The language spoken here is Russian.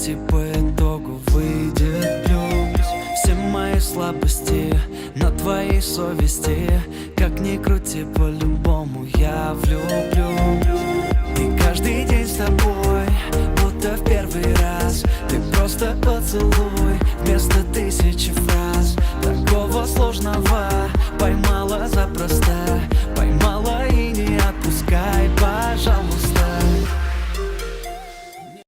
крути, по итогу выйдет плюс. Все мои слабости на твоей совести. Как ни крути, по-любому я влюблюсь. И каждый день с тобой, будто в первый раз. Ты просто поцелуй вместо тысячи фраз. Такого сложного поймала запросто.